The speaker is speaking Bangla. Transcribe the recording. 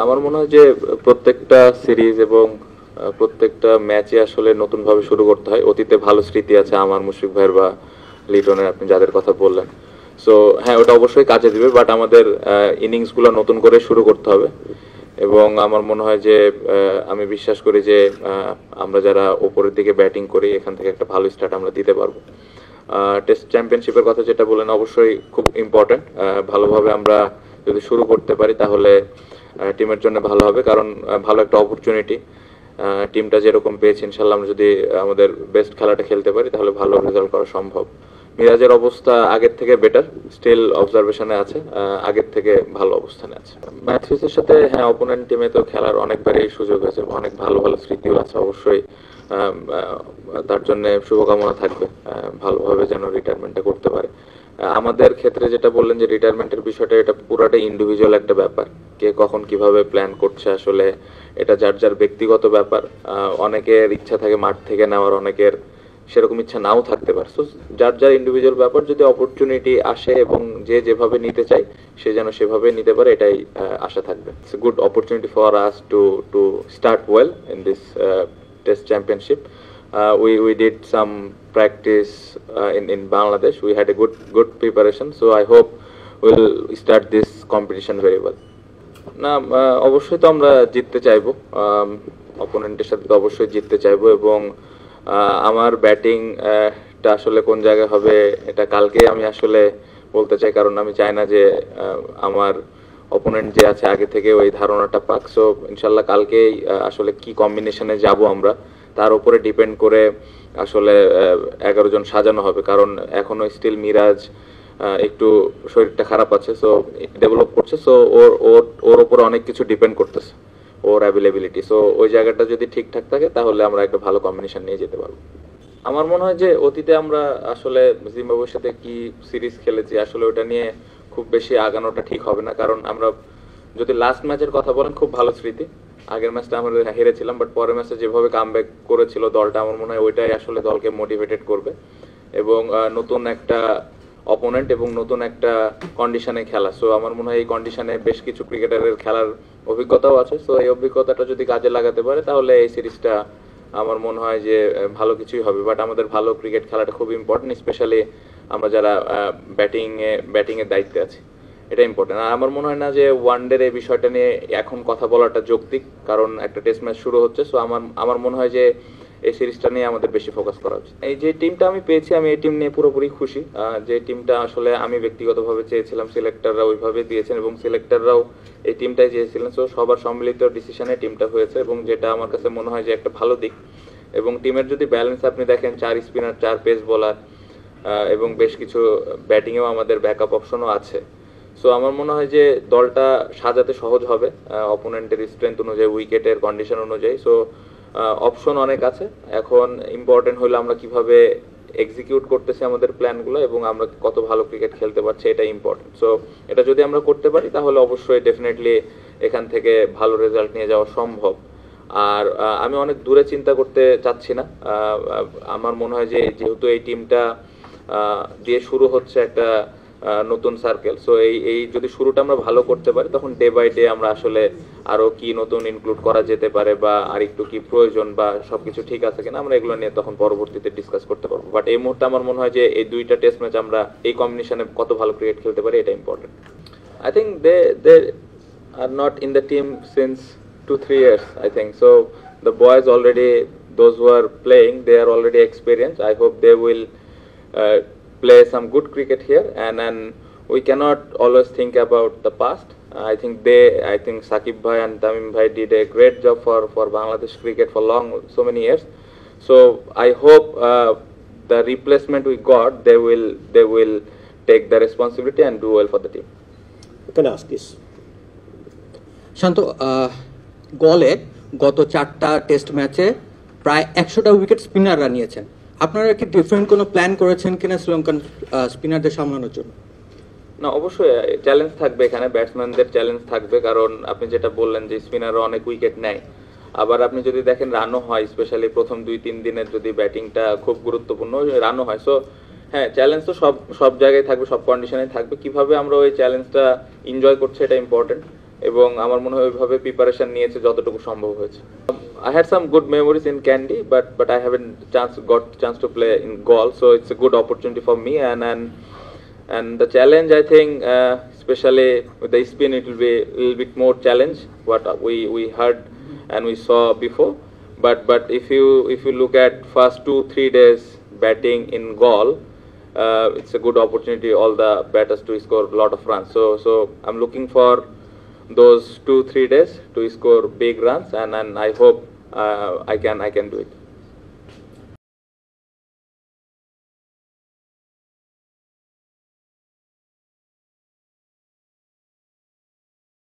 আমার মনে হয় যে প্রত্যেকটা সিরিজ এবং প্রত্যেকটা ম্যাচে আসলে নতুনভাবে শুরু করতে হয়। অতীতে ভালো স্মৃতি আছে আমার, মুশফিক ভাইয়ের বা লিটনের, আপনি যাদের কথা বললেন। সো হ্যাঁ, ওটা অবশ্যই কাজে দিবে, বাট আমাদের ইনিংসগুলো নতুন করে শুরু করতে হবে। এবং আমার মনে হয় যে আমি বিশ্বাস করি যে আমরা যারা ওপরের দিকে ব্যাটিং করি এখান থেকে একটা ভালো স্টার্ট আমরা দিতে পারবো। টেস্ট চ্যাম্পিয়নশিপের কথা যেটা বললেন অবশ্যই খুব ইম্পর্টেন্ট। ভালোভাবে আমরা যদি শুরু করতে পারি তাহলে টিমের জন্য ভালো হবে, কারণ ভালো একটা অপরচুনিটি টিমটা যেরকম পেয়েছে, ইনশাল্লাহ আমরা যদি আমাদের বেস্ট খেলাটা খেলতে পারি তাহলে ভালো রেজাল্ট করা সম্ভব। মিরাজের অবস্থা আগের থেকে বেটার, স্টিল অবজারভেশনে আছে, আগের থেকে ভালো অবস্থানে আছে। ম্যাথিউসের সাথে হ্যাঁ, অপোনেন্ট টিমে তো খেলার অনেকবারই সুযোগ হয়েছে, অনেক ভালো ভালো স্মৃতিও আছে অবশ্যই। তার জন্য শুভকামনা থাকবে, ভালোভাবে যেন রিটায়ারমেন্টটা করতে পারে। আমাদের ক্ষেত্রে যেটা বললেন যে রিটায়ারমেন্টের বিষয়টা, এটা পুরোটা ইন্ডিভিজুয়াল একটা ব্যাপার, কে কখন কিভাবে প্ল্যান করছে আসলে এটা যার যার ব্যক্তিগত ব্যাপার। অনেকের ইচ্ছা থাকে মাঠ থেকে নেওয়ার, অনেকের সেরকম ইচ্ছা নাও থাকতে পারে। সো যার যার ইন্ডিভিজুয়াল ব্যাপার, যদি অপরচুনিটি আসে এবং যে যেভাবে নিতে চায় সে যেন সেভাবে নিতে পারে, এটাই আশা থাকবে। It's a good opportunity for us to start well in this test championship. We did some practice in Bangladesh. We had a good preparation, so I hope we'll start this competition very well. না, অবশ্যই তো আমরা জিততে চাইবো, অপোনেন্টের সাথে তো অবশ্যই জিততে চাইবো। এবং আমার ব্যাটিংটা আসলে কোন জায়গায় হবে এটা কালকে আমি আসলে বলতে চাই, কারণ আমি চাই না যে আমার অপোনেন্ট যে আছে আগে থেকে ওই ধারণাটা পাক। সো ইনশাল্লাহ কালকেই আসলে কি কম্বিনেশনে যাব আমরা তার উপরে ডিপেন্ড করে আসলে 11 জন সাজানো হবে, কারণ এখনো স্টিল মিরাজ একটু শরীরটা খারাপ আছে, সো ডেভেলপ করছে। সো ওর উপরে অনেক কিছু ডিপেন্ড করতেছে, ওর অ্যাভেলেবিলিটি। সো ওই জায়গাটা যদি ঠিকঠাক থাকে তাহলে আমরা একটা ভালো কম্বিনেশন নিয়ে যেতে পারবো। আমার মনে হয় যে অতীতে আমরা আসলে জিম্বাবুয়ের সাথে কি সিরিজ খেলেছি, আসলে ওটা নিয়ে খুব বেশি আগানোটা ঠিক হবে না, কারণ আমরা যদি লাস্ট ম্যাচের কথা বলেন খুব ভালো স্মৃতি। আগের ম্যাচটা আমরা হেরেছিলাম, বাট পরের ম্যাচে যেভাবে কামব্যাক করেছিল দলটা, আমার মনে হয় ওইটাই আসলে দলকে মোটিভেটেড করবে। এবং নতুন একটা অপোনেন্ট এবং নতুন একটা কন্ডিশনে খেলা, সো আমার মনে হয় এই কন্ডিশনে বেশ কিছু ক্রিকেটারের খেলার অভিজ্ঞতাও আছে। সো এই অভিজ্ঞতাটা যদি কাজে লাগাতে পারে তাহলে এই সিরিজটা আমার মনে হয় যে ভালো কিছুই হবে। বাট আমাদের ভালো ক্রিকেট খেলাটা খুব ইম্পর্টেন্ট, স্পেশালি আমরা যারা ব্যাটিংয়ের দায়িত্বে আছি, এটা ইম্পর্টেন্ট। আর আমার মনে হয় না যে ওয়ানডের এই বিষয়টা নিয়ে এখন কথা বলাটা যৌক্তিক, কারণ একটা টেস্ট ম্যাচ শুরু হচ্ছে। সো আমার মনে হয় যে এই সিরিজটা নিয়ে আমাদের বেশি ফোকাস করা উচিত। এই যে টিমটা আমি পেয়েছি, আমি এই টিম নিয়ে পুরোপুরি খুশি। যে টিমটা আসলে আমি ব্যক্তিগতভাবে চেয়েছিলাম, সিলেক্টররা ওইভাবে দিয়েছেন এবং সিলেক্টররাও এই টিমটাই চেয়েছিলেন। সো সবার সম্মিলিত ডিসিশনে টিমটা হয়েছে, এবং যেটা আমার কাছে মনে হয় যে একটা ভালো দিক। এবং টিমের যদি ব্যালেন্স আপনি দেখেন, 4 স্পিনার, 4 পেস বোলার এবং বেশ কিছু ব্যাটিংয়েও আমাদের ব্যাকআপ অপশনও আছে। সো আমার মনে হয় যে দলটা সাজাতে সহজ হবে অপোনেন্টের স্ট্রেংথ অনুযায়ী, উইকেটের কন্ডিশন অনুযায়ী। সো অপশন অনেক আছে, এখন ইম্পর্টেন্ট হলো আমরা কিভাবে এক্সিকিউট করতেছি আমাদের প্ল্যানগুলো এবং আমরা কত ভালো ক্রিকেট খেলতে পারছি, এটা ইম্পর্টেন্ট। সো এটা যদি আমরা করতে পারি তাহলে অবশ্যই ডেফিনেটলি এখান থেকে ভালো রেজাল্ট নিয়ে যাওয়া সম্ভব। আর আমি অনেক দূরে চিন্তা করতে চাচ্ছি না। আমার মনে হয় যে যেহেতু এই টিমটা দিয়ে শুরু হচ্ছে একটা নতুন সার্কেল, সো এই যদি শুরুটা আমরা ভালো করতে পারি তখন ডে বাই ডে আমরা আসলে আরো কি নতুন ইনক্লুড করা যেতে পারে বা আর একটু কি প্রয়োজন বা সবকিছু ঠিক আছে কিনা, আমরা এগুলো নিয়ে তখন পরবর্তীতে ডিসকাস করতে পারবো। বাট এই মুহূর্তে আমার মনে হয় যে এই দুইটা টেস্ট ম্যাচ আমরা এই কম্বিনেশনে কত ভালো ক্রিকেট খেলতে পারি, এটা important. I think they are not in the team since 2-3 years, I think. So the boys already, those who are playing, they are already experienced. I hope they will play some good cricket here, and we cannot always think about the past. I think Sakib Bhai and Tamim Bhai did a great job for Bangladesh cricket for so many years. So I hope the replacement we got, they will take the responsibility and do well for the team. Can I ask this? শান্ত, গলে গত 4টা টেস্ট ম্যাচে প্রায় 100টা উইকেট স্পিনাররা নিয়েছেন। আপনারা কি ডিফারেন্ট কোনো প্ল্যান করেছেন কিনা শ্রীলঙ্কান স্পিনারদের সামলানোর জন্য? না, অবশ্যই চ্যালেঞ্জ থাকবে এখানে, ব্যাটসম্যানদের চ্যালেঞ্জ থাকবে, কারণ আপনি যেটা বললেন যে স্পিনাররা অনেক উইকেট নেয়। আবার আপনি যদি দেখেন রানও হয়, স্পেশালি প্রথম 2-3 দিনের যদি ব্যাটিংটা খুব গুরুত্বপূর্ণ, রানও হয়। সো হ্যাঁ, চ্যালেঞ্জ তো সব জায়গায় থাকবে, সব কন্ডিশনে থাকবে। কিভাবে আমরা ওই চ্যালেঞ্জটা এনজয় করছি এটা ইম্পর্টেন্ট। এবং আমার মনে হয় ওইভাবে প্রিপারেশন নিয়েছে যতটুকু সম্ভব হয়েছে। I had some good memories in Kandy, but I haven't got chance to play in Gaul, so it's a good opportunity for me. And the challenge, I think, especially with the spin, it will be a little bit more challenge what we heard and we saw before. But if you look at first 2-3 days batting in Gaul, it's a good opportunity all the batters to score a lot of runs. So I'm looking for those 2-3 days to score big runs, and I hope I can do it.